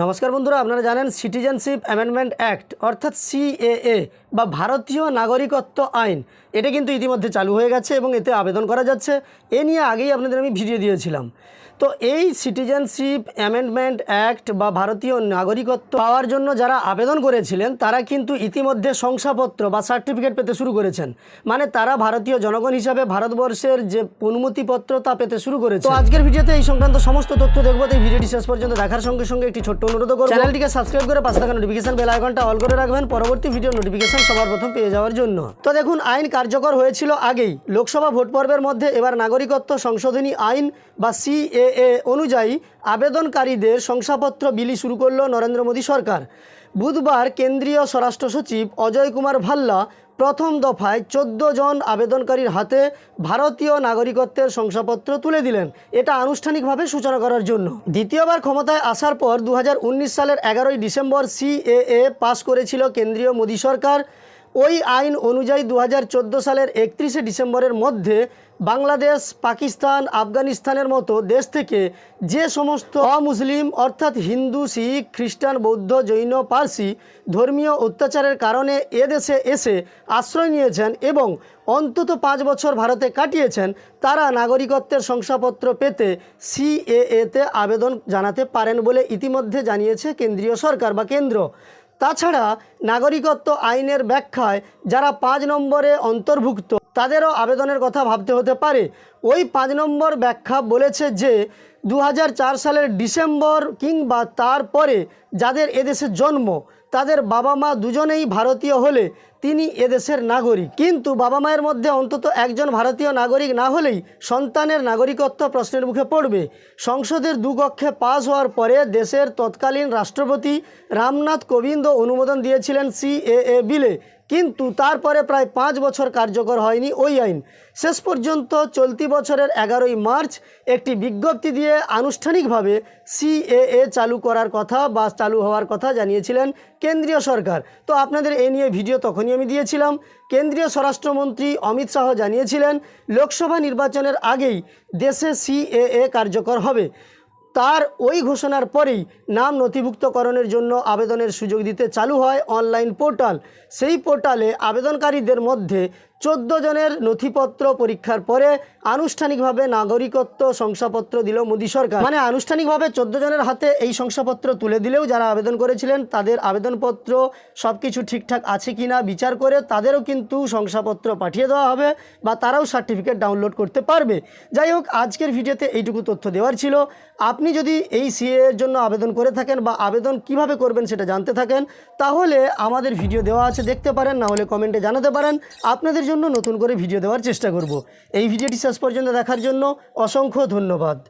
নমস্কার বন্ধুরা, আপনারা জানেন সিটিজেনশিপ অ্যামেন্ডমেন্ট অ্যাক্ট অর্থাৎ সিএএ বা ভারতীয় নাগরিকত্ব আইন এটা কিন্তু ইতিমধ্যে চালু হয়ে গেছে এবং এতে আবেদন করা যাচ্ছে। এ নিয়ে আগেই আপনাদের আমি ভিডিও দিয়েছিলাম। তো এই সিটিজেনশিপ অ্যামেন্ডমেন্ট অ্যাক্ট বা ভারতীয় নাগরিকত্ব পাওয়ার জন্য যারা আবেদন করেছিলেন তারা কিন্তু ইতিমধ্যে শংসাপত্র বা সার্টিফিকেট পেতে শুরু করেছেন। মানে তারা ভারতীয় জনগণ হিসাবে ভারতবর্ষের যে অনুমতিপত্র তা পেতে শুরু করেছে। তো আজকের ভিডিওতে এই সংক্রান্ত সমস্ত তথ্য দেখবো। তো এই ভিডিওটি শেষ পর্যন্ত দেখার সঙ্গে সঙ্গে একটি ছোট্ট অনুরোধ করব, চ্যানেলটিকে সাবস্ক্রাইব করে পাশে থাকা নোটিফিকেশন বেল আইকনটা অল করে রাখবেন পরবর্তী ভিডিও নোটিফিকেশন সবার প্রথম পেয়ে যাওয়ার জন্য। তো দেখুন, আইন কার্যকর হয়েছিল আগেই লোকসভা ভোট পর্বের মধ্যে। এবার নাগরিকত্ব সংশোধনী আইন বা সিএএ অনুযায়ী আবেদনকারীদের শংসাপত্র বিলি শুরু করল নরেন্দ্র মোদী সরকার। বুধবার কেন্দ্রীয় স্বরাষ্ট্র সচিব অজয় কুমার ভাল্লা প্রথম দফায় 14 জন আবেদনকারীর হাতে ভারতীয় নাগরিকত্বের শংসাপত্র তুলে দিলেন, এটা আনুষ্ঠানিকভাবে সূচনা করার জন্য। দ্বিতীয়বার ক্ষমতায় আসার পর 2019 সালের 11ই ডিসেম্বর সিএএ পাশ করেছিল কেন্দ্রীয় মোদী সরকার। ওই আইন অনুযায়ী 2014 সালের 31শে ডিসেম্বরের মধ্যে বাংলাদেশ, পাকিস্তান, আফগানিস্তানের মতো দেশ থেকে যে সমস্ত অমুসলিম অর্থাৎ হিন্দু, শিখ, খ্রিস্টান, বৌদ্ধ, জৈন, পার্সি ধর্মীয় অত্যাচারের কারণে এদেশে এসে আশ্রয় নিয়েছেন এবং অন্তত 5 বছর ভারতে কাটিয়েছেন, তারা নাগরিকত্বের শংসাপত্র পেতে সিএএতে আবেদন জানাতে পারেন বলে ইতিমধ্যে জানিয়েছে কেন্দ্রীয় সরকার বা কেন্দ্র। তাছাড়া নাগরিকত্ব আইনের ব্যাখ্যায় যারা 5 নম্বরে অন্তর্ভুক্ত তাদেরও আবেদনের কথা ভাবতে হতে পারে। ওই 5 নম্বর ব্যাখ্যা বলেছে যে 2004 সালের ডিসেম্বর কিংবা তারপরে যাদের এদেশে জন্ম তাদের বাবা মা দুজনেই ভারতীয় হলে তিনি এদেশের নাগরিক। কিন্তু বাবা মায়ের মধ্যে অন্তত একজন ভারতীয় নাগরিক না হলেই সন্তানের নাগরিকত্ব প্রশ্নের মুখে পড়বে। সংসদের দুকক্ষে পাস হওয়ার পরে দেশের তৎকালীন রাষ্ট্রপতি রামনাথ কোবিন্দ অনুমোদন দিয়েছিলেন সিএএ বিলে, কিন্তু তারপরে প্রায় 5 বছর কার্যকর হয়নি ওই আইন। শেষ পর্যন্ত চলতি বছরের 11ই মার্চ একটি বিজ্ঞপ্তি দিয়ে আনুষ্ঠানিকভাবে সিএএ চালু করার কথা বা চালু হওয়ার কথা জানিয়েছিলেন কেন্দ্রীয় সরকার। তো আপনাদের এ নিয়ে ভিডিও তখনই আমি দিয়েছিলাম। কেন্দ্রীয় স্বরাষ্ট্রমন্ত্রী অমিত শাহ জানিয়েছিলেন লোকসভা নির্বাচনের আগেই দেশে সিএএ কার্যকর হবে। তার ওই ঘোষণার পরেই নাম নথিভুক্তকরণের জন্য আবেদনের সুযোগ দিতে চালু হয় অনলাইন পোর্টাল। সেই পোর্টালে আবেদনকারীদের মধ্যে 14 জনের নথিপত্র পরীক্ষার পরে আনুষ্ঠানিকভাবে নাগরিকত্ব শংসাপত্র দিল মোদী সরকার। মানে আনুষ্ঠানিকভাবে 14 জনের হাতে এই শংসাপত্র তুলে দিলেও যারা আবেদন করেছিলেন তাদের আবেদনপত্র সব কিছু ঠিকঠাক আছে কি না বিচার করে তাদেরও কিন্তু শংসাপত্র পাঠিয়ে দেওয়া হবে বা তারাও সার্টিফিকেট ডাউনলোড করতে পারবে। যাই হোক, আজকের ভিডিওতে এইটুকু তথ্য দেওয়ার ছিল। আপনি যদি এই সিএ এর জন্য আবেদন করে থাকেন বা আবেদন কিভাবে করবেন সেটা জানতে থাকেন, তাহলে আমাদের ভিডিও দেওয়া আছে, দেখতে পারেন, না হলে কমেন্টে জানাতে পারেন। আপনাদের জন্য নতুন করে ভিডিও দেওয়ার চেষ্টা করব। এই ভিডিওটি শেষ পর্যন্ত দেখার জন্য অসংখ্য ধন্যবাদ।